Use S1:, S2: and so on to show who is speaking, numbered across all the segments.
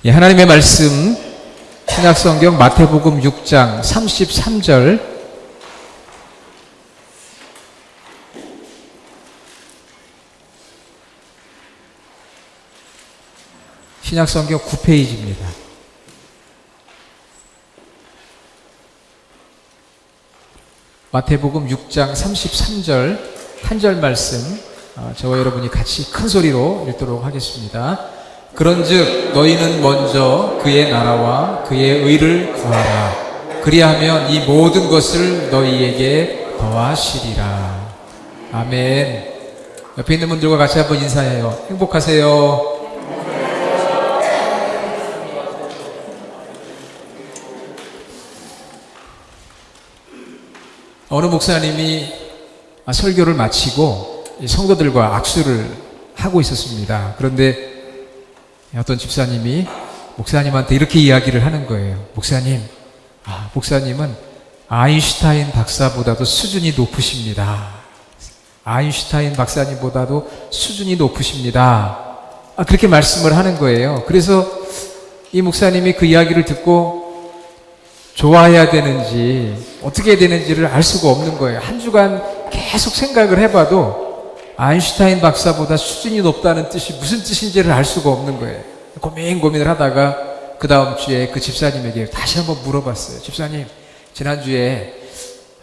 S1: 예, 하나님의 말씀 신약성경 마태복음 6장 33절 신약성경 9페이지입니다. 마태복음 6장 33절 한 절 말씀 저와 여러분이 같이 큰 소리로 읽도록 하겠습니다. 그런즉 너희는 먼저 그의 나라와 그의 의를 구하라. 그리하면 이 모든 것을 너희에게 더하시리라. 아멘. 옆에 있는 분들과 같이 한번 인사해요. 행복하세요. 어느 목사님이 설교를 마치고 성도들과 악수를 하고 있었습니다. 그런데 어떤 집사님이 목사님한테 이렇게 이야기를 하는 거예요. 목사님은 아인슈타인 박사보다도 수준이 높으십니다. 아인슈타인 박사님보다도 수준이 높으십니다. 그렇게 말씀을 하는 거예요. 그래서 이 목사님이 그 이야기를 듣고 좋아해야 되는지 어떻게 해야 되는지를 알 수가 없는 거예요. 한 주간 계속 생각을 해봐도 아인슈타인 박사보다 수준이 높다는 뜻이 무슨 뜻인지를 알 수가 없는 거예요. 고민을 하다가 그 다음 주에 그 집사님에게 다시 한번 물어봤어요. 집사님, 지난주에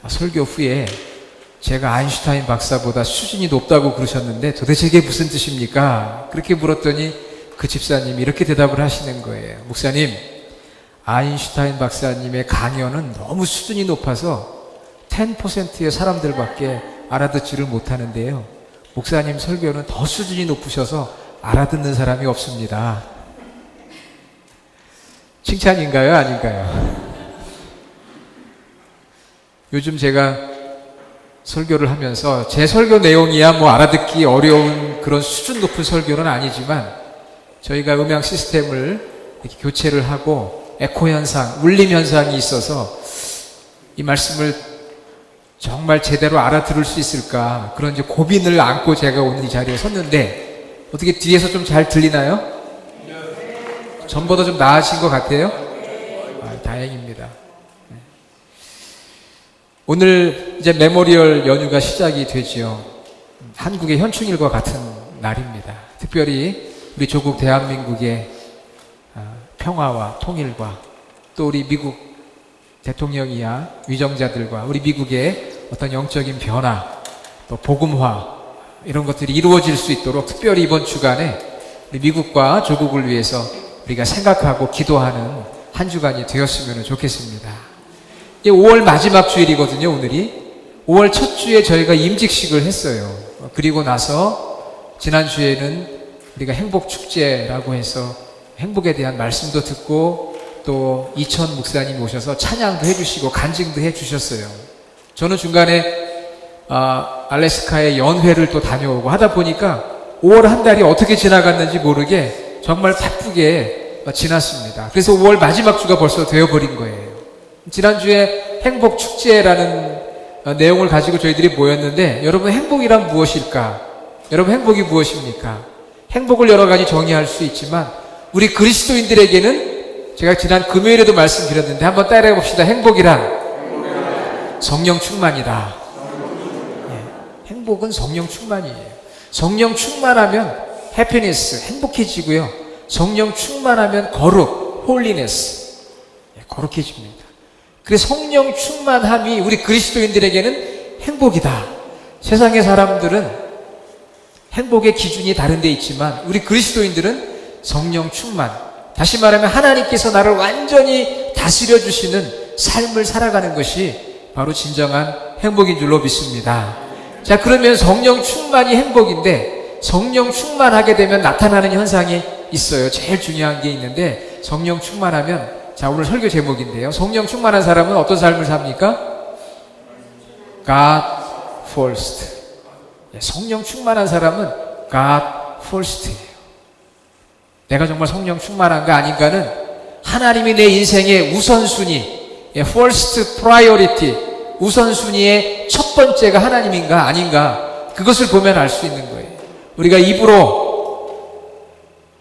S1: 설교 후에 제가 아인슈타인 박사보다 수준이 높다고 그러셨는데 도대체 이게 무슨 뜻입니까? 그렇게 물었더니 그 집사님이 이렇게 대답을 하시는 거예요. 목사님, 아인슈타인 박사님의 강연은 너무 수준이 높아서 10%의 사람들밖에 알아듣지를 못하는데요. 목사님 설교는 더 수준이 높으셔서 알아듣는 사람이 없습니다. 칭찬인가요? 아닌가요? 요즘 제가 설교를 하면서 제 설교 내용이야 알아듣기 어려운 그런 수준 높은 설교는 아니지만 저희가 음향 시스템을 이렇게 교체를 하고 에코 현상, 울림 현상이 있어서 이 말씀을 정말 제대로 알아들을 수 있을까 그런 이제 고민을 안고 제가 오늘 이 자리에 섰는데 어떻게 뒤에서 좀 잘 들리나요? 전보다 좀 나아진 것 같아요? 다행입니다. 오늘 이제 메모리얼 연휴가 시작이 되지요. 한국의 현충일과 같은 날입니다. 특별히 우리 조국 대한민국의 평화와 통일과 또 우리 미국 대통령이야 위정자들과 우리 미국의 어떤 영적인 변화 또 복음화 이런 것들이 이루어질 수 있도록 특별히 이번 주간에 우리 미국과 조국을 위해서 우리가 생각하고 기도하는 한 주간이 되었으면 좋겠습니다. 5월 마지막 주일이거든요. 오늘이 5월 첫 주에 저희가 임직식을 했어요. 그리고 나서 지난주에는 우리가 행복축제라고 해서 행복에 대한 말씀도 듣고 또 이천 목사님 오셔서 찬양도 해주시고 간증도 해주셨어요. 저는 중간에 알래스카의 연회를 또 다녀오고 하다 보니까 5월 한 달이 어떻게 지나갔는지 모르게 정말 바쁘게 지났습니다. 그래서 5월 마지막 주가 벌써 되어버린 거예요. 지난주에 행복축제라는 내용을 가지고 저희들이 모였는데 여러분 행복이란 무엇일까? 여러분 행복이 무엇입니까? 행복을 여러 가지 정의할 수 있지만 우리 그리스도인들에게는 제가 지난 금요일에도 말씀드렸는데 한번 따라해 봅시다. 행복이란 성령 충만이다. 행복은 성령 충만이에요. 성령 충만하면 해피니스, 행복해지고요. 성령 충만하면 거룩, 홀리네스, 거룩해집니다. 그래서 성령 충만함이 우리 그리스도인들에게는 행복이다. 세상의 사람들은 행복의 기준이 다른 데 있지만 우리 그리스도인들은 성령 충만, 다시 말하면 하나님께서 나를 완전히 다스려 주시는 삶을 살아가는 것이 바로 진정한 행복인 줄로 믿습니다. 자, 그러면 성령 충만이 행복인데 성령 충만하게 되면 나타나는 현상이 있어요. 제일 중요한 게 있는데 성령 충만하면, 자, 오늘 설교 제목인데요. 성령 충만한 사람은 어떤 삶을 삽니까? God first. 성령 충만한 사람은 God first예요. 내가 정말 성령 충만한가 아닌가는 하나님이 내 인생의 우선순위, first priority, 우선순위의 첫 번째가 하나님인가 아닌가 그것을 보면 알 수 있는 거예요. 우리가 입으로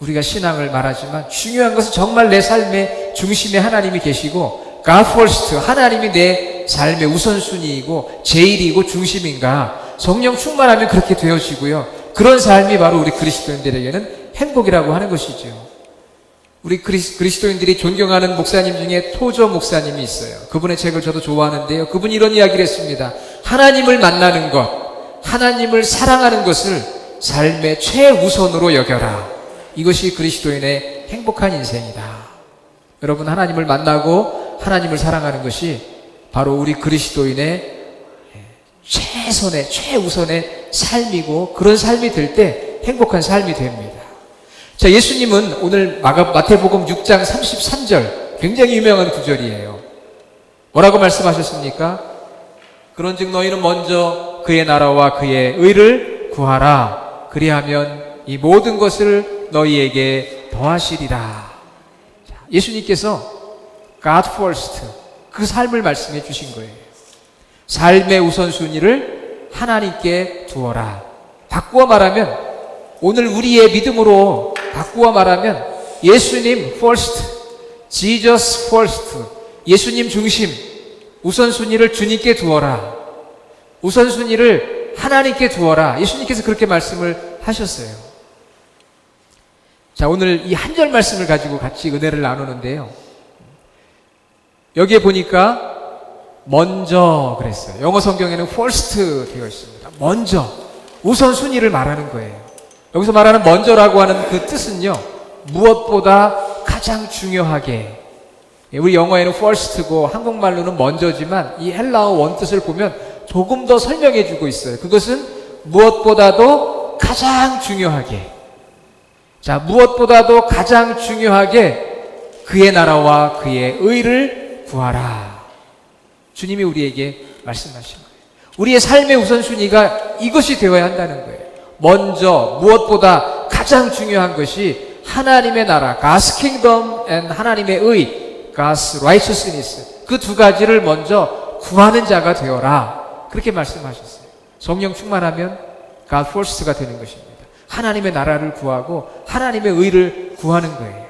S1: 우리가 신앙을 말하지만 중요한 것은 정말 내 삶의 중심에 하나님이 계시고 God first, 하나님이 내 삶의 우선순위이고 제일이고 중심인가. 성령 충만하면 그렇게 되어지고요. 그런 삶이 바로 우리 그리스도인들에게는 행복이라고 하는 것이죠. 우리 그리스도인들이 존경하는 목사님 중에 토저 목사님이 있어요. 그분의 책을 저도 좋아하는데요. 그분이 이런 이야기를 했습니다. 하나님을 만나는 것, 하나님을 사랑하는 것을 삶의 최우선으로 여겨라. 이것이 그리스도인의 행복한 인생이다. 여러분, 하나님을 만나고 하나님을 사랑하는 것이 바로 우리 그리스도인의 최선의, 최우선의 삶이고, 그런 삶이 될 때 행복한 삶이 됩니다. 자, 예수님은 오늘 마태복음 6장 33절, 굉장히 유명한 구절이에요. 뭐라고 말씀하셨습니까? 그런즉 너희는 먼저 그의 나라와 그의 의를 구하라. 그리하면 이 모든 것을 너희에게 더하시리라. 예수님께서 God first, 그 삶을 말씀해 주신 거예요. 삶의 우선순위를 하나님께 두어라. 바꾸어 말하면, 오늘 우리의 믿음으로 바꾸어 말하면 예수님 first, Jesus first, 예수님 중심, 우선순위를 주님께 두어라. 우선순위를 하나님께 두어라. 예수님께서 그렇게 말씀을 하셨어요. 자, 오늘 이 한 절 말씀을 가지고 같이 은혜를 나누는데요. 여기에 보니까 먼저 그랬어요. 영어 성경에는 first 되어 있습니다. 먼저, 우선순위를 말하는 거예요. 여기서 말하는 먼저라고 하는 그 뜻은요, 무엇보다 가장 중요하게. 우리 영어에는 first고 한국말로는 먼저지만 이 헬라어 원뜻을 보면 조금 더 설명해 주고 있어요. 그것은 무엇보다도 가장 중요하게. 자, 무엇보다도 가장 중요하게 그의 나라와 그의 의를 구하라. 주님이 우리에게 말씀하신 거예요. 우리의 삶의 우선순위가 이것이 되어야 한다는 거예요. 먼저 무엇보다 가장 중요한 것이 하나님의 나라, God's kingdom and 하나님의 의, God's righteousness, 그 두 가지를 먼저 구하는 자가 되어라. 그렇게 말씀하셨어요. 성령 충만하면 God first가 되는 것입니다. 하나님의 나라를 구하고 하나님의 의를 구하는 거예요.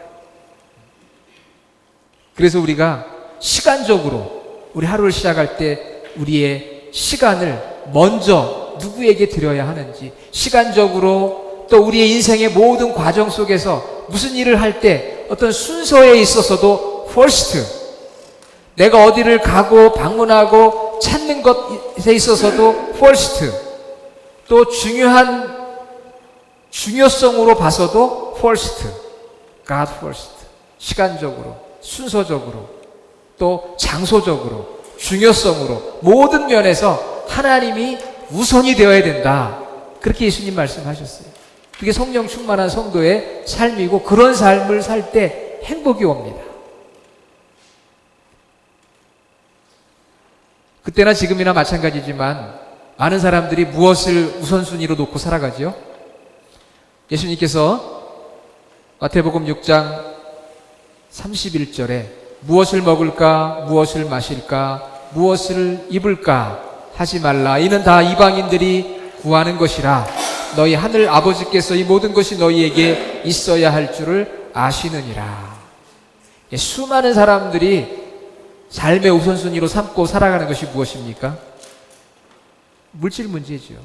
S1: 그래서 우리가 시간적으로 우리 하루를 시작할 때 우리의 시간을 먼저 누구에게 드려야 하는지, 시간적으로 또 우리의 인생의 모든 과정 속에서 무슨 일을 할 때 어떤 순서에 있어서도 first, 내가 어디를 가고 방문하고 찾는 것에 있어서도 first, 또 중요한 중요성으로 봐서도 first, God first, 시간적으로, 순서적으로, 또 장소적으로, 중요성으로, 모든 면에서 하나님이 우선이 되어야 된다. 그렇게 예수님 말씀하셨어요. 그게 성령 충만한 성도의 삶이고, 그런 삶을 살 때 행복이 옵니다. 그때나 지금이나 마찬가지지만 많은 사람들이 무엇을 우선순위로 놓고 살아가죠? 예수님께서 마태복음 6장 31절에 무엇을 먹을까, 무엇을 마실까, 무엇을 입을까 하지 말라. 이는 다 이방인들이 구하는 것이라. 너희 하늘 아버지께서 이 모든 것이 너희에게 있어야 할 줄을 아시느니라. 수많은 사람들이 삶의 우선순위로 삼고 살아가는 것이 무엇입니까? 물질 문제죠.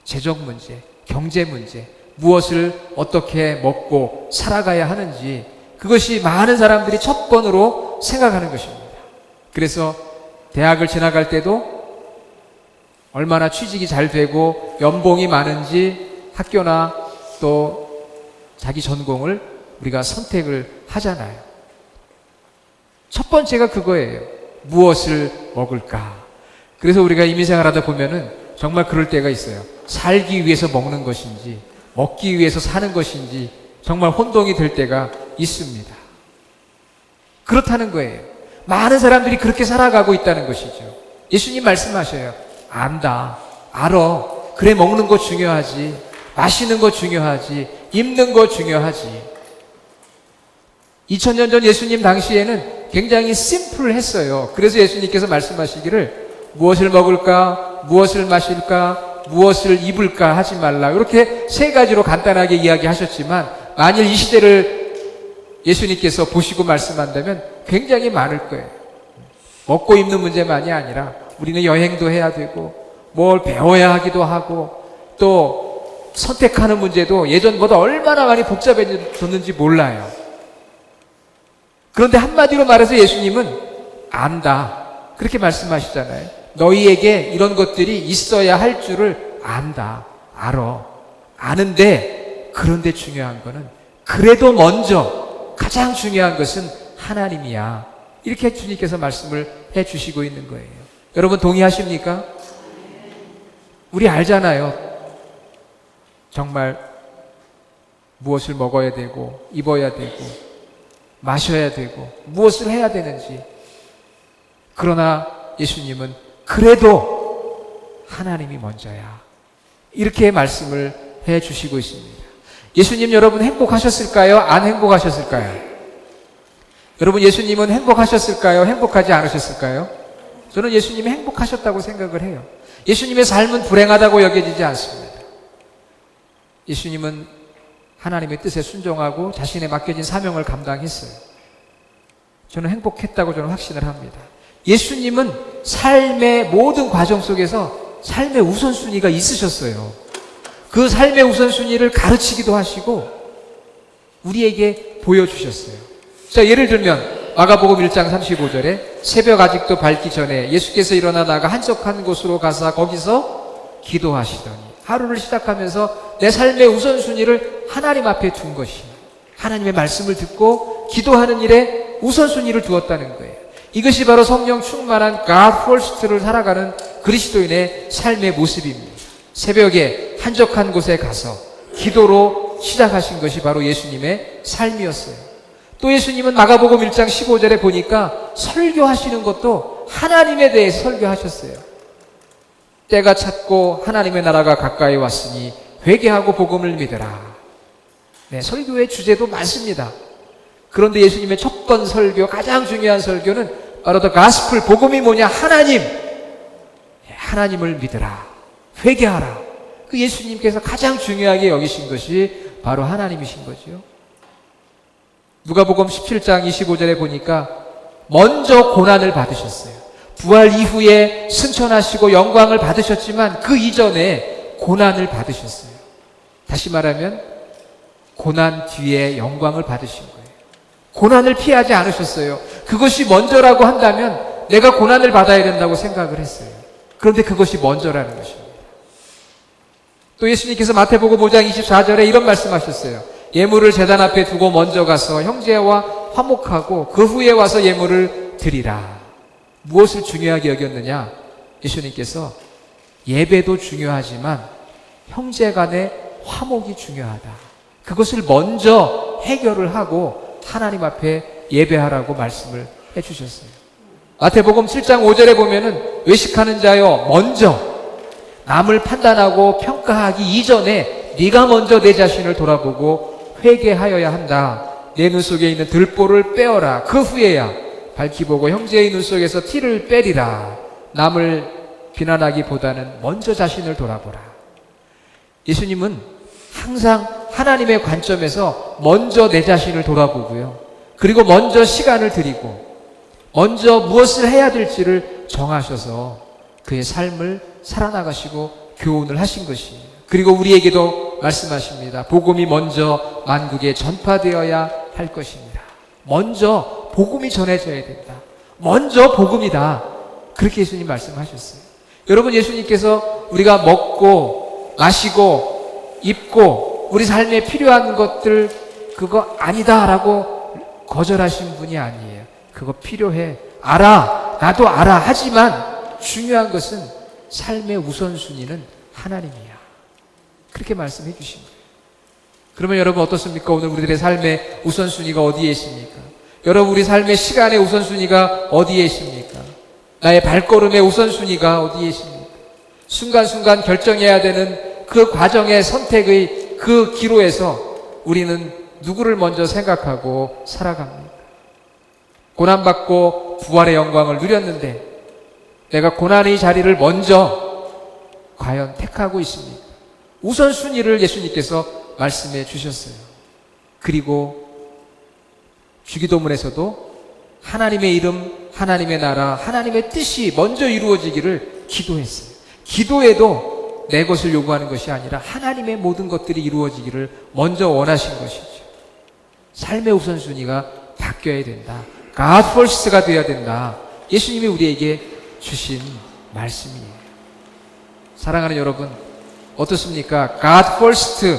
S1: 재정 문제, 경제 문제, 무엇을 어떻게 먹고 살아가야 하는지, 그것이 많은 사람들이 첫 번으로 생각하는 것입니다. 그래서 대학을 지나갈 때도 얼마나 취직이 잘 되고 연봉이 많은지 학교나 또 자기 전공을 우리가 선택을 하잖아요. 첫 번째가 그거예요. 무엇을 먹을까? 그래서 우리가 이민생활 하다 보면은 정말 그럴 때가 있어요. 살기 위해서 먹는 것인지 먹기 위해서 사는 것인지 정말 혼동이 될 때가 있습니다. 그렇다는 거예요. 많은 사람들이 그렇게 살아가고 있다는 것이죠. 예수님 말씀하셔요. 안다. 알아. 그래, 먹는 거 중요하지. 마시는 거 중요하지. 입는 거 중요하지. 2000년 전 예수님 당시에는 굉장히 심플했어요. 그래서 예수님께서 말씀하시기를 무엇을 먹을까, 무엇을 마실까, 무엇을 입을까 하지 말라. 이렇게 세 가지로 간단하게 이야기하셨지만 만일 이 시대를 예수님께서 보시고 말씀한다면 굉장히 많을 거예요. 먹고 입는 문제만이 아니라 우리는 여행도 해야 되고 뭘 배워야 하기도 하고 또 선택하는 문제도 예전보다 얼마나 많이 복잡해졌는지 몰라요. 그런데 한마디로 말해서 예수님은 안다. 그렇게 말씀하시잖아요. 너희에게 이런 것들이 있어야 할 줄을 안다. 알아. 아는데 그런데 중요한 거는 그래도 먼저 가장 중요한 것은 하나님이야. 이렇게 주님께서 말씀을 해주시고 있는 거예요. 여러분 동의하십니까? 우리 알잖아요. 정말 무엇을 먹어야 되고 입어야 되고 마셔야 되고 무엇을 해야 되는지. 그러나 예수님은 그래도 하나님이 먼저야. 이렇게 말씀을 해주시고 있습니다. 예수님 여러분 행복하셨을까요? 안 행복하셨을까요? 여러분 예수님은 행복하셨을까요? 행복하지 않으셨을까요? 저는 예수님이 행복하셨다고 생각을 해요. 예수님의 삶은 불행하다고 여겨지지 않습니다. 예수님은 하나님의 뜻에 순종하고 자신의 맡겨진 사명을 감당했어요. 저는 행복했다고 저는 확신을 합니다. 예수님은 삶의 모든 과정 속에서 삶의 우선순위가 있으셨어요. 그 삶의 우선순위를 가르치기도 하시고 우리에게 보여주셨어요. 자, 예를 들면 마가복음 1장 35절에 새벽 아직도 밝기 전에 예수께서 일어나 나가 한적한 곳으로 가사 거기서 기도하시더니, 하루를 시작하면서 내 삶의 우선순위를 하나님 앞에 둔 것이, 하나님의 말씀을 듣고 기도하는 일에 우선순위를 두었다는 거예요. 이것이 바로 성령 충만한 God First를 살아가는 그리스도인의 삶의 모습입니다. 새벽에 한적한 곳에 가서 기도로 시작하신 것이 바로 예수님의 삶이었어요. 또 예수님은 마가복음 1장 15절에 보니까 설교하시는 것도 하나님에 대해서 설교하셨어요. 때가 찼고 하나님의 나라가 가까이 왔으니 회개하고 복음을 믿으라. 네, 설교의 주제도 많습니다. 그런데 예수님의 첫 번 설교, 가장 중요한 설교는 바로 더 가스플, 복음이 뭐냐? 하나님! 하나님을 믿으라. 회개하라. 그 예수님께서 가장 중요하게 여기신 것이 바로 하나님이신 거죠. 누가복음 17장 25절에 보니까 먼저 고난을 받으셨어요. 부활 이후에 승천하시고 영광을 받으셨지만 그 이전에 고난을 받으셨어요. 다시 말하면 고난 뒤에 영광을 받으신 거예요. 고난을 피하지 않으셨어요. 그것이 먼저라고 한다면 내가 고난을 받아야 된다고 생각을 했어요. 그런데 그것이 먼저라는 것입니다. 또 예수님께서 마태복음 5장 24절에 이런 말씀하셨어요. 예물을 제단 앞에 두고 먼저 가서 형제와 화목하고 그 후에 와서 예물을 드리라. 무엇을 중요하게 여겼느냐? 예수님께서 예배도 중요하지만 형제 간의 화목이 중요하다. 그것을 먼저 해결을 하고 하나님 앞에 예배하라고 말씀을 해주셨어요. 마태복음 7장 5절에 보면은 외식하는 자여 먼저 남을 판단하고 평가하기 이전에 네가 먼저 내 자신을 돌아보고 회개하여야 한다. 내 눈 속에 있는 들보를 빼어라. 그 후에야 밝히 보고 형제의 눈 속에서 티를 빼리라. 남을 비난하기보다는 먼저 자신을 돌아보라. 예수님은 항상 하나님의 관점에서 먼저 내 자신을 돌아보고요. 그리고 먼저 시간을 드리고 먼저 무엇을 해야 될지를 정하셔서 그의 삶을 살아나가시고 교훈을 하신 것이에요. 그리고 우리에게도 말씀하십니다. 복음이 먼저 만국에 전파되어야 할 것입니다. 먼저 복음이 전해져야 된다. 먼저 복음이다. 그렇게 예수님 말씀하셨어요. 여러분, 예수님께서 우리가 먹고 마시고 입고 우리 삶에 필요한 것들 그거 아니다라고 거절하신 분이 아니에요. 그거 필요해. 알아. 나도 알아. 하지만 중요한 것은 삶의 우선순위는 하나님이야. 그렇게 말씀해 주신 거예요. 그러면 여러분 어떻습니까? 오늘 우리들의 삶의 우선순위가 어디에 있습니까? 여러분, 우리 삶의 시간의 우선순위가 어디에 있습니까? 나의 발걸음의 우선순위가 어디에 있습니까? 순간순간 결정해야 되는 그 과정의 선택의 그 기로에서 우리는 누구를 먼저 생각하고 살아갑니까? 고난받고 부활의 영광을 누렸는데 내가 고난의 자리를 먼저 과연 택하고 있습니까? 우선순위를 예수님께서 말씀해 주셨어요. 그리고 주기도문에서도 하나님의 이름, 하나님의 나라, 하나님의 뜻이 먼저 이루어지기를 기도했어요. 기도에도 내 것을 요구하는 것이 아니라 하나님의 모든 것들이 이루어지기를 먼저 원하신 것이죠. 삶의 우선순위가 바뀌어야 된다. God first가 되어야 된다. 예수님이 우리에게 주신 말씀이에요. 사랑하는 여러분, 어떻습니까? God first,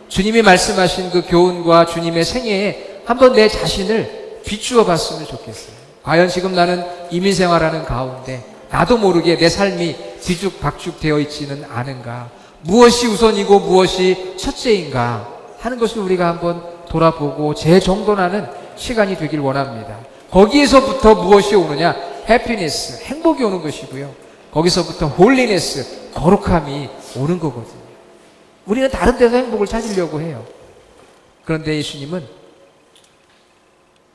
S1: 주님이 말씀하신 그 교훈과 주님의 생애에 한번 내 자신을 비추어 봤으면 좋겠어요. 과연 지금 나는 이민 생활하는 가운데 나도 모르게 내 삶이 뒤죽박죽 되어 있지는 않은가? 무엇이 우선이고 무엇이 첫째인가 하는 것을 우리가 한번 돌아보고 재정돈하는 시간이 되길 원합니다. 거기에서부터 무엇이 오느냐? 해피니스, 행복이 오는 것이고요. 거기서부터 홀리네스, 거룩함이 오는 거거든요. 우리는 다른 데서 행복을 찾으려고 해요. 그런데 예수님은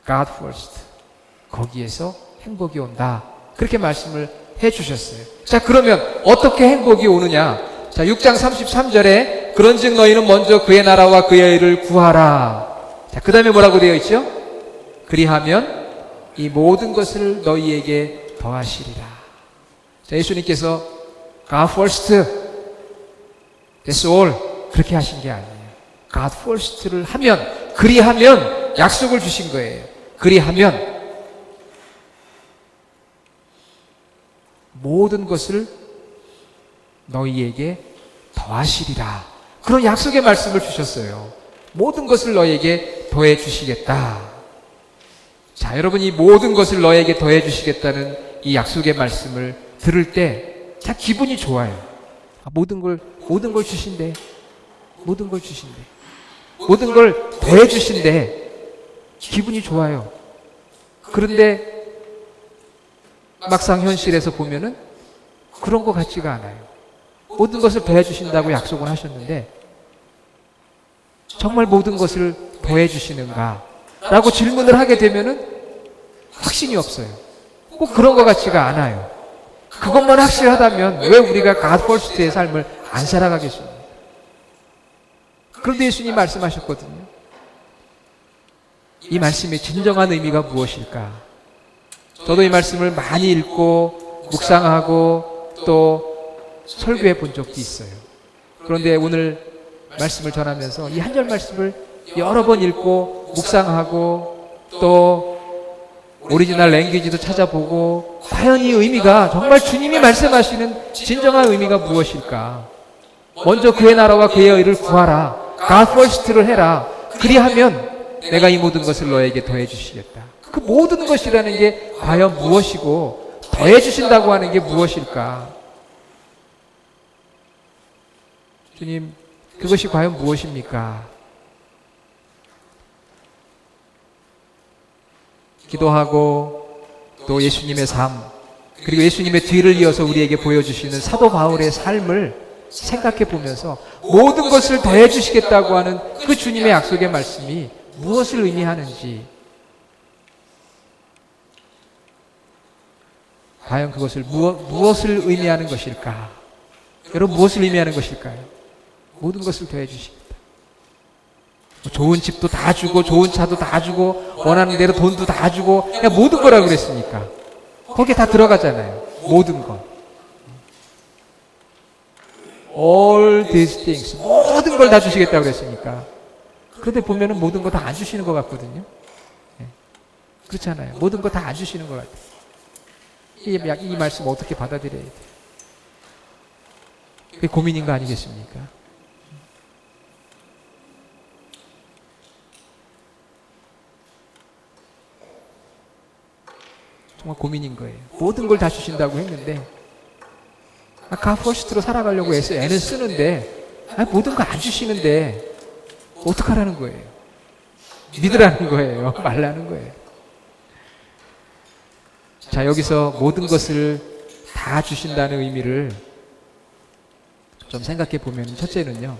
S1: God first, 거기에서 행복이 온다, 그렇게 말씀을 해주셨어요. 자, 그러면 어떻게 행복이 오느냐? 자, 6장 33절에 그런즉 너희는 먼저 그의 나라와 그의 의를 구하라. 자, 그 다음에 뭐라고 되어 있죠? 그리하면 이 모든 것을 너희에게 더하시리라. 자, 예수님께서 God first, that's all, 그렇게 하신 게 아니에요. God first를 하면, 그리하면 약속을 주신 거예요. 그리하면 모든 것을 너희에게 더하시리라. 그런 약속의 말씀을 주셨어요. 모든 것을 너희에게 더해 주시겠다. 자, 여러분, 이 모든 것을 너희에게 더해 주시겠다는 이 약속의 말씀을 들을 때 참 기분이 좋아요. 모든 걸 주신대. 모든 걸 주신대. 모든 걸 더해 주신대. 기분이 좋아요. 그런데 막상 현실에서 보면은 그런 것 같지가 않아요. 모든 것을 더해 주신다고 약속을 하셨는데 정말 모든 것을 더해 주시는가? 라고 질문을 하게 되면은 확신이 없어요. 꼭 그런 것 같지가 않아요. 그것만 확실하다면 왜 우리가 God first의 삶을 안 살아가겠습니까? 그런데 예수님이 말씀하셨거든요. 이 말씀의 진정한 의미가 무엇일까? 저도 이 말씀을 많이 읽고 묵상하고 또 설교해 본 적도 있어요. 그런데 오늘 말씀을 전하면서 이 한 절 말씀을 여러 번 읽고 묵상하고 또 오리지널 랭귀지도 찾아보고 과연 이 의미가 정말 주님이 말씀하시는 진정한 의미가 무엇일까? 먼저 그의 나라와 그의 의를 구하라. God first를 해라. 그리하면 내가 이 모든 것을 너에게 더해 주시겠다. 그 모든 것이라는 게 과연 무엇이고 더해 주신다고 하는 게 무엇일까? 주님, 그것이 과연 무엇입니까? 기도하고 또 예수님의 삶, 그리고 예수님의 뒤를 이어서 우리에게 보여주시는 사도 바울의 삶을 생각해 보면서 모든 것을 더해 주시겠다고 하는 그 주님의 약속의 말씀이 무엇을 의미하는지, 과연 그것을 무엇을 의미하는 것일까? 여러분, 무엇을 의미하는 것일까요? 모든 것을 더해 주시겠다. 좋은 집도 다 주고 좋은 차도 다 주고 원하는 대로 돈도 다 주고 그냥 모든 거라고 그랬으니까 거기에 다 들어가잖아요. 모든 것. All these things, 모든 걸 다 주시겠다고 그랬으니까. 그런데 보면은 모든 거 다 안 주시는 것 같거든요. 네. 그렇잖아요. 모든 거 다 안 주시는 것 같아요. 이 말씀 어떻게 받아들여야 돼요? 그게 고민인 거 아니겠습니까? 정말 고민인 거예요. 모든 걸 다 주신다고 했는데 God first로 살아가려고 해서 애는 쓰는데 모든 거 안 주시는데 어떡하라는 거예요? 믿으라는 거예요? 말라는 거예요? 자, 여기서 모든 것을 다 주신다는 의미를 좀 생각해 보면, 첫째는요,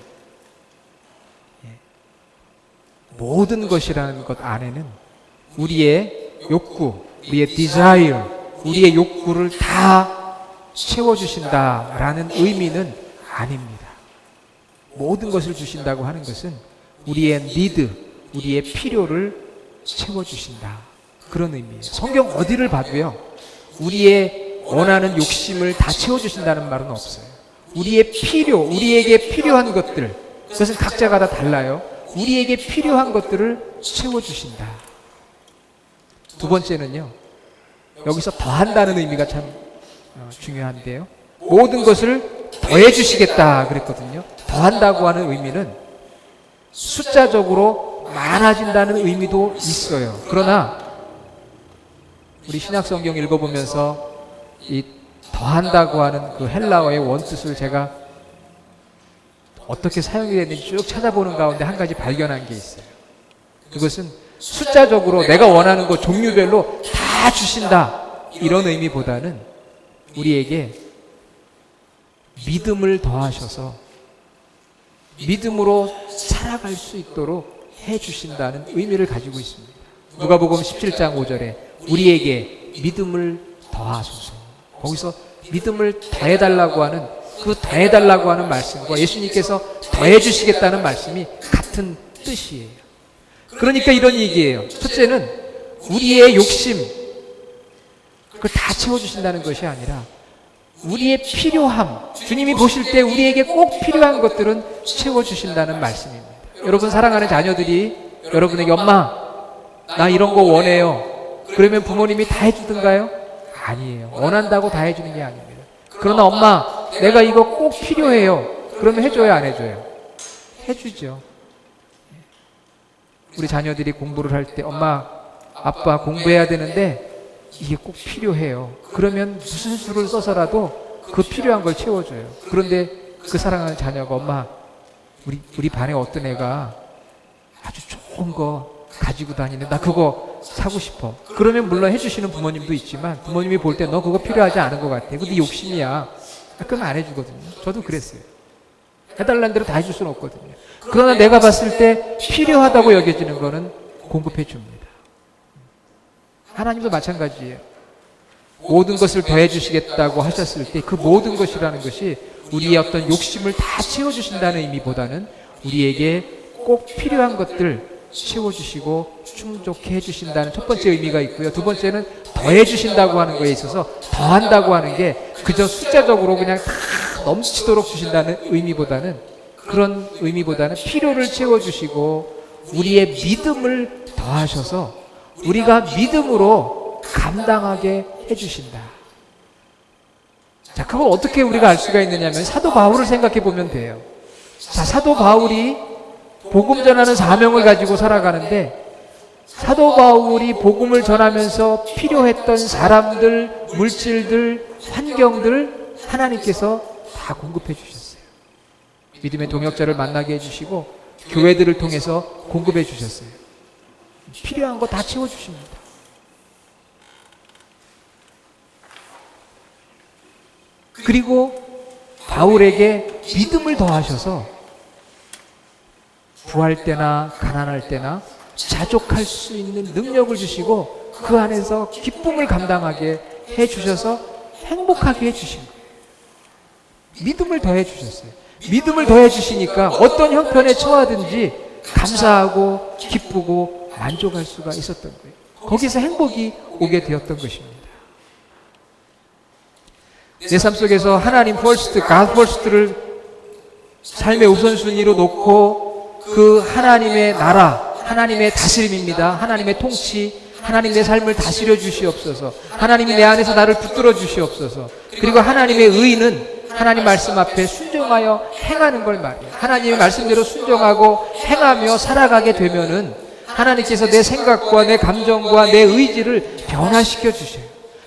S1: 모든 것이라는 것 안에는 우리의 욕구, 우리의 desire, 우리의 욕구를 다 채워주신다라는 의미는 아닙니다. 모든 것을 주신다고 하는 것은 우리의 need, 우리의 필요를 채워주신다. 그런 의미예요. 성경 어디를 봐도요, 우리의 원하는 욕심을 다 채워주신다는 말은 없어요. 우리의 필요, 우리에게 필요한 것들, 그것은 각자가 다 달라요. 우리에게 필요한 것들을 채워주신다. 두 번째는요, 여기서 더한다는 의미가 참 중요한데요. 모든 것을 더해주시겠다 그랬거든요. 더한다고 하는 의미는 숫자적으로 많아진다는 의미도 있어요. 그러나 우리 신약성경 읽어보면서 이 더한다고 하는 그 헬라어의 원뜻을 제가 어떻게 사용이 됐는지 쭉 찾아보는 가운데 한 가지 발견한 게 있어요. 그것은 숫자적으로 내가 원하는 것 종류별로 다 주신다, 이런 의미보다는 우리에게 믿음을 더하셔서 믿음으로 살아갈 수 있도록 해주신다는 의미를 가지고 있습니다. 누가복음 17장 5절에 우리에게 믿음을 더하소서. 거기서 믿음을 더해달라고 하는 그 더해달라고 하는 말씀과 예수님께서 더해주시겠다는 말씀이 같은 뜻이에요. 그러니까 이런 얘기예요. 첫째는 우리의 욕심, 그걸 다 채워주신다는 것이 아니라 우리의 필요함, 주님이 보실 때 우리에게 꼭 필요한 것들은 채워주신다는 말씀입니다. 여러분 사랑하는 자녀들이 여러분에게 엄마, 나 이런 거 원해요. 그러면 부모님이 다 해주던가요? 아니에요. 원한다고 다 해주는 게 아닙니다. 그러나 엄마, 내가 이거 꼭 필요해요. 그러면 해줘요, 안 해줘요? 해주죠. 우리 자녀들이 공부를 할 때 엄마, 아빠 공부해야 되는데 이게 꼭 필요해요. 그러면 무슨 수를 써서라도 그 필요한 걸 채워줘요. 그런데 그 사랑하는 자녀가 엄마, 우리 반에 어떤 애가 아주 좋은 거 가지고 다니는데 나 그거 사고 싶어. 그러면 물론 해주시는 부모님도 있지만 부모님이 볼 때 너 그거 필요하지 않은 것 같아. 근데 욕심이야. 그럼 안 해주거든요. 저도 그랬어요. 해달라는 대로 다 해줄 수는 없거든요. 그러나 내가 봤을 때 필요하다고 여겨지는 거는 공급해 줍니다. 하나님도 마찬가지예요. 모든 것을 더해 주시겠다고 하셨을 때 그 모든 것이라는 것이 우리의 어떤 욕심을 다 채워주신다는 의미보다는 우리에게 꼭 필요한 것들 채워주시고 충족해 해주신다는 첫 번째 의미가 있고요. 두 번째는 더해 주신다고 하는 거에 있어서 더한다고 하는 게 그저 숫자적으로 그냥 다 넘치도록 주신다는 의미보다는, 그런 의미보다는 필요를 채워주시고 우리의 믿음을 더하셔서 우리가 믿음으로 감당하게 해주신다. 자, 그걸 어떻게 우리가 알 수가 있느냐면 사도 바울을 생각해 보면 돼요. 자, 사도 바울이 복음 전하는 사명을 가지고 살아가는데 사도 바울이 복음을 전하면서 필요했던 사람들, 물질들, 환경들 하나님께서 다 공급해 주셨어요. 믿음의 동역자를 만나게 해주시고 교회들을 통해서 공급해 주셨어요. 필요한 거 다 채워주십니다. 그리고 바울에게 믿음을 더하셔서 구할 때나 가난할 때나 자족할 수 있는 능력을 주시고 그 안에서 기쁨을 감당하게 해주셔서 행복하게 해주신 거예요. 믿음을 더해 주셨어요. 믿음을 더해 주시니까 어떤 형편에 처하든지 감사하고 기쁘고 만족할 수가 있었던 거예요. 거기서 행복이 오게 되었던 것입니다. 내 삶 속에서 하나님 퍼스트, 갓 퍼스트를 삶의 우선순위로 놓고 그 하나님의 나라, 하나님의 다스림입니다. 하나님의 통치, 하나님 내 삶을 다스려 주시옵소서. 하나님이 내 안에서 나를 붙들어 주시옵소서. 그리고 하나님의 의는 하나님 말씀 앞에 순종하여 행하는 걸 말이에요. 하나님의 말씀대로 순종하고 행하며 살아가게 되면은 하나님께서 내 생각과 내 감정과 내 의지를 변화시켜 주셔요.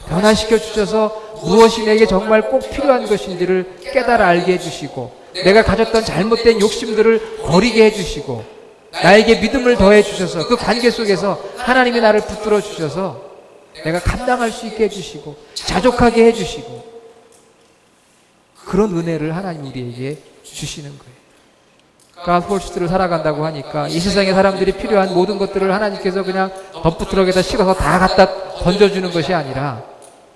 S1: 변화시켜 주셔서 무엇이 내게 정말 꼭 필요한 것인지를 깨달아 알게 해주시고 내가 가졌던 잘못된 욕심들을 버리게 해주시고 나에게 믿음을 더해 주셔서 그 관계 속에서 하나님이 나를 붙들어 주셔서 내가 감당할 수 있게 해주시고 자족하게 해주시고 그런 은혜를 하나님 우리에게 주시는 거예요. 가스폴스트를 살아간다고 하니까 이 세상에 사람들이 필요한 모든 것들을 하나님께서 그냥 덤프트럭에다 싣어서 다 갖다 던져주는 것이 아니라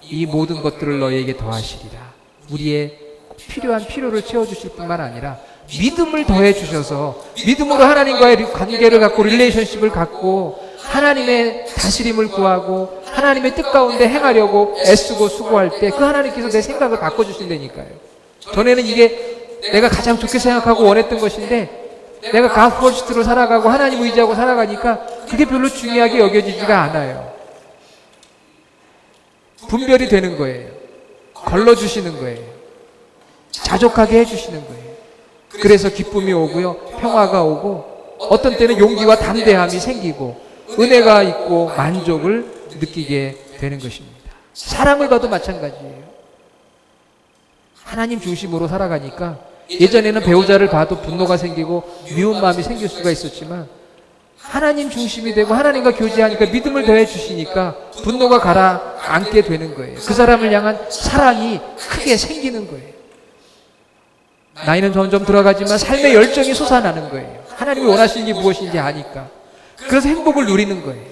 S1: 이 모든 것들을 너희에게 더하시리라. 우리의 필요한 필요를 채워주실 뿐만 아니라 믿음을 더해 주셔서 믿음으로 하나님과의 관계를 갖고 릴레이션십을 갖고 하나님의 다스림을 구하고 하나님의 뜻 가운데 행하려고 애쓰고 수고할 때 그 하나님께서 내 생각을 바꿔주신다니까요. 전에는 이게 내가 가장 좋게 생각하고 원했던 것인데 내가 갓 퍼스트로 살아가고 하나님 의지하고 살아가니까 그게 별로 중요하게 여겨지지가 않아요. 분별이 되는 거예요. 걸러주시는 거예요. 자족하게 해주시는 거예요. 그래서 기쁨이 오고요, 평화가 오고 어떤 때는 용기와 담대함이 생기고 은혜가 있고 만족을 느끼게 되는 것입니다. 사랑을 봐도 마찬가지예요. 하나님 중심으로 살아가니까 예전에는 배우자를 봐도 분노가 생기고 미운 마음이 생길 수가 있었지만 하나님 중심이 되고 하나님과 교제하니까 믿음을 더해 주시니까 분노가 가라앉게 되는 거예요. 그 사람을 향한 사랑이 크게 생기는 거예요. 나이는 점점 들어가지만 삶의 열정이 솟아나는 거예요. 하나님이 원하시는 게 무엇인지 아니까. 그래서 행복을 누리는 거예요.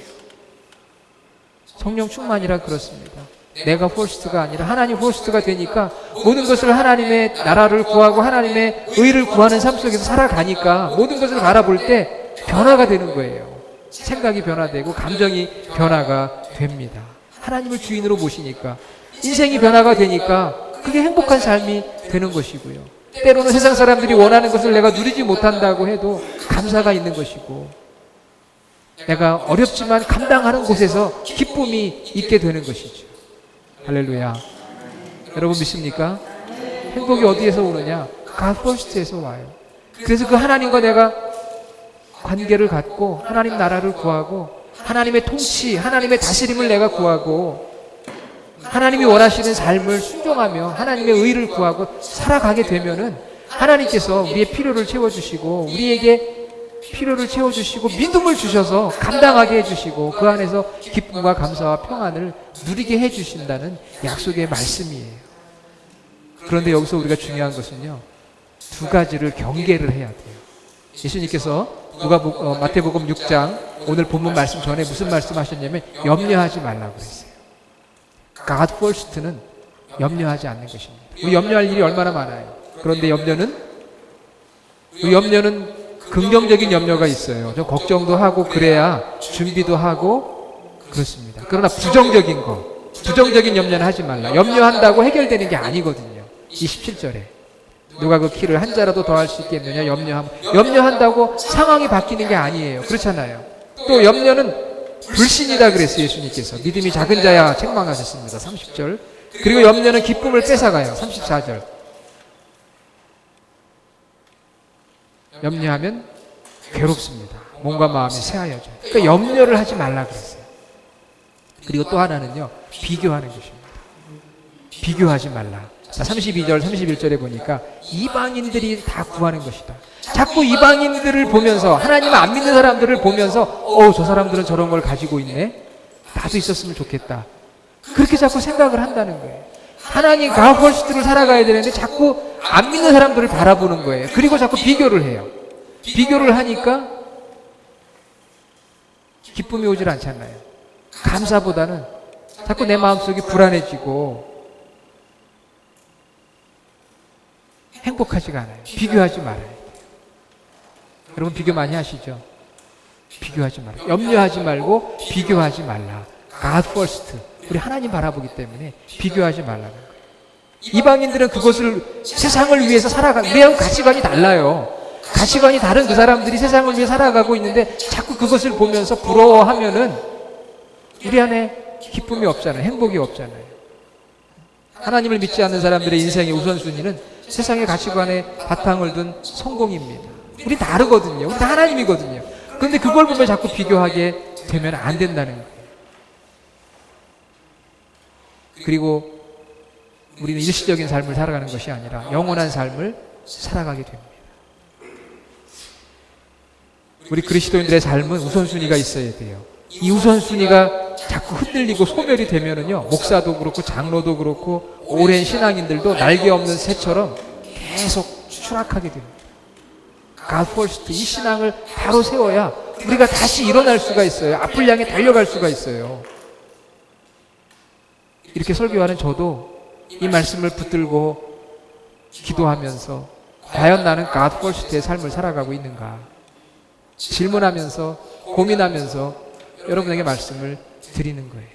S1: 성령 충만이라 그렇습니다. 내가 포스트가 아니라 하나님 포스트가 되니까 모든 것을 하나님의 나라를 구하고 하나님의 의를 구하는 삶 속에서 살아가니까 모든 것을 바라볼 때 변화가 되는 거예요. 생각이 변화되고 감정이 변화가 됩니다. 하나님을 주인으로 모시니까 인생이 변화가 되니까 그게 행복한 삶이 되는 것이고요. 때로는 세상 사람들이 원하는 것을 내가 누리지 못한다고 해도 감사가 있는 것이고 내가 어렵지만 감당하는 곳에서 기쁨이 있게 되는 것이죠. 할렐루야. 여러분 믿습니까? 행복이 어디에서 오느냐? God first에서 와요. 그래서 그 하나님과 내가 관계를 갖고 하나님 나라를 구하고 하나님의 통치, 하나님의 다스림을 내가 구하고 하나님이 원하시는 삶을 순종하며 하나님의 의를 구하고 살아가게 되면은 하나님께서 우리의 필요를 채워주시고 우리에게 필요를 채워주시고 믿음을 주셔서 감당하게 해주시고 그 안에서 기쁨과 감사와 평안을 누리게 해주신다는 약속의 말씀이에요. 그런데 여기서 우리가 중요한 것은요, 두 가지를 경계를 해야 돼요. 예수님께서 마태복음 6장 오늘 본문 말씀 전에 무슨 말씀 하셨냐면 염려하지 말라고 그랬어요. God first는 염려하지 않는 것입니다. 우리 염려할 일이 얼마나 많아요. 그런데 염려는 긍정적인 염려가 있어요. 좀 걱정도 하고 그래야 준비도 하고 그렇습니다. 그러나 부정적인 염려는 하지 말라. 염려한다고 해결되는 게 아니거든요. 이 17절에 누가 그 키를 한 자라도 더 할 수 있겠느냐 염려한다고 상황이 바뀌는 게 아니에요. 그렇잖아요. 또 염려는 불신이다 그랬어요. 예수님께서 믿음이 작은 자야 책망하셨습니다. 30절. 그리고 염려는 기쁨을 뺏어가요. 34절. 염려하면 괴롭습니다. 몸과 마음이 새하여져요. 그러니까 염려를 하지 말라 그랬어요. 그리고 또 하나는요, 비교하는 것입니다. 비교하지 말라. 자, 32절, 31절에 보니까 이방인들이 다 구하는 것이다. 자꾸 이방인들을 보면서 하나님을 안 믿는 사람들을 보면서 저 사람들은 저런 걸 가지고 있네. 나도 있었으면 좋겠다. 그렇게 자꾸 생각을 한다는 거예요. 하나님 가퍼스트를 살아가야 되는데 자꾸 안 믿는 사람들을 바라보는 거예요. 그리고 자꾸 비교를 해요. 비교를 하니까 기쁨이 오질 않잖아요. 감사보다는 자꾸 내 마음속이 불안해지고 행복하지가 않아요. 비교하지 말아요. 여러분 비교 많이 하시죠? 비교하지 말아요. 염려하지 말고 비교하지 말라. God first. 우리 하나님 바라보기 때문에 비교하지 말라는 거예요. 이방인들은 그것을 세상을 위해서 우리하고 가치관이 달라요. 가치관이 다른 그 사람들이 세상을 위해 살아가고 있는데 자꾸 그것을 보면서 부러워하면은 우리 안에 기쁨이 없잖아요. 행복이 없잖아요. 하나님을 믿지 않는 사람들의 인생의 우선순위는 세상의 가치관에 바탕을 둔 성공입니다. 우리 다르거든요. 우리 다 하나님이거든요. 그런데 그걸 보면 자꾸 비교하게 되면 안 된다는 거예요. 그리고 우리는 일시적인 삶을 살아가는 것이 아니라 영원한 삶을 살아가게 됩니다. 우리 그리스도인들의 삶은 우선순위가 있어야 돼요. 이 우선순위가 자꾸 흔들리고 소멸이 되면은요, 목사도 그렇고 장로도 그렇고 오랜 신앙인들도 날개 없는 새처럼 계속 추락하게 됩니다. God first, 이 신앙을 바로 세워야 우리가 다시 일어날 수가 있어요. 앞을 향해 달려갈 수가 있어요. 이렇게 설교하는 저도 이 말씀을 붙들고 기도하면서 과연 나는 God first의 삶을 살아가고 있는가? 질문하면서 고민하면서 여러분에게 말씀을 드리는 거예요.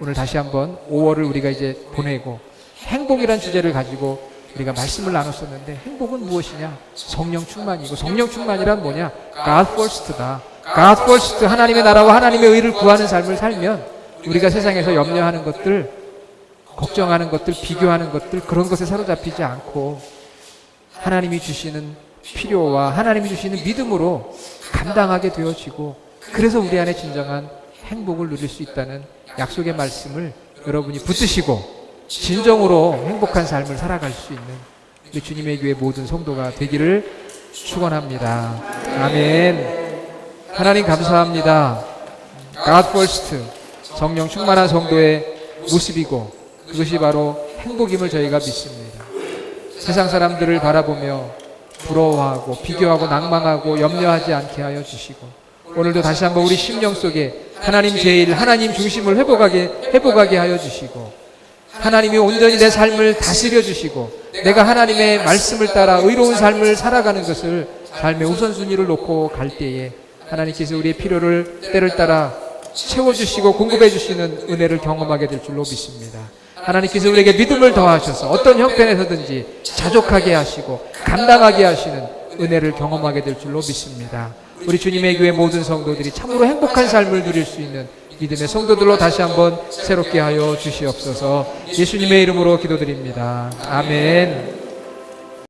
S1: 오늘 다시 한번 5월을 우리가 이제 보내고 행복이란 주제를 가지고 우리가 말씀을 나눴었는데, 행복은 무엇이냐? 성령 충만이고, 성령 충만이란 뭐냐? God first다. God first, 하나님의 나라와 하나님의 의를 구하는 삶을 살면 우리가 세상에서 염려하는 것들, 걱정하는 것들, 비교하는 것들, 그런 것에 사로잡히지 않고 하나님이 주시는 필요와 하나님이 주시는 믿음으로 감당하게 되어지고, 그래서 우리 안에 진정한 행복을 누릴 수 있다는 약속의 말씀을 여러분이 붙드시고 진정으로 행복한 삶을 살아갈 수 있는 우리 주님의 교회 모든 성도가 되기를 축원합니다. 아멘. 하나님 감사합니다. God first, 성령 충만한 성도의 모습이고 그것이 바로 행복임을 저희가 믿습니다. 세상 사람들을 바라보며 부러워하고 비교하고 낭망하고 염려하지 않게 하여 주시고, 오늘도 다시 한번 우리 심령 속에 하나님 제일, 하나님 중심을 회복하게 하여 주시고, 하나님이 온전히 내 삶을 다스려 주시고 내가 하나님의 말씀을 따라 의로운 삶을 살아가는 것을 삶의 우선순위를 놓고 갈 때에 하나님께서 우리의 필요를 때를 따라 채워주시고 공급해주시는 은혜를 경험하게 될 줄로 믿습니다. 하나님께서 우리에게 믿음을 더하셔서 어떤 형편에서든지 자족하게 하시고 감당하게 하시는 은혜를 경험하게 될 줄로 믿습니다. 우리 주님의 교회 모든 성도들이 참으로 행복한 삶을 누릴 수 있는 믿음의 성도들로 다시 한번 새롭게 하여 주시옵소서. 예수님의 이름으로 기도드립니다. 아멘.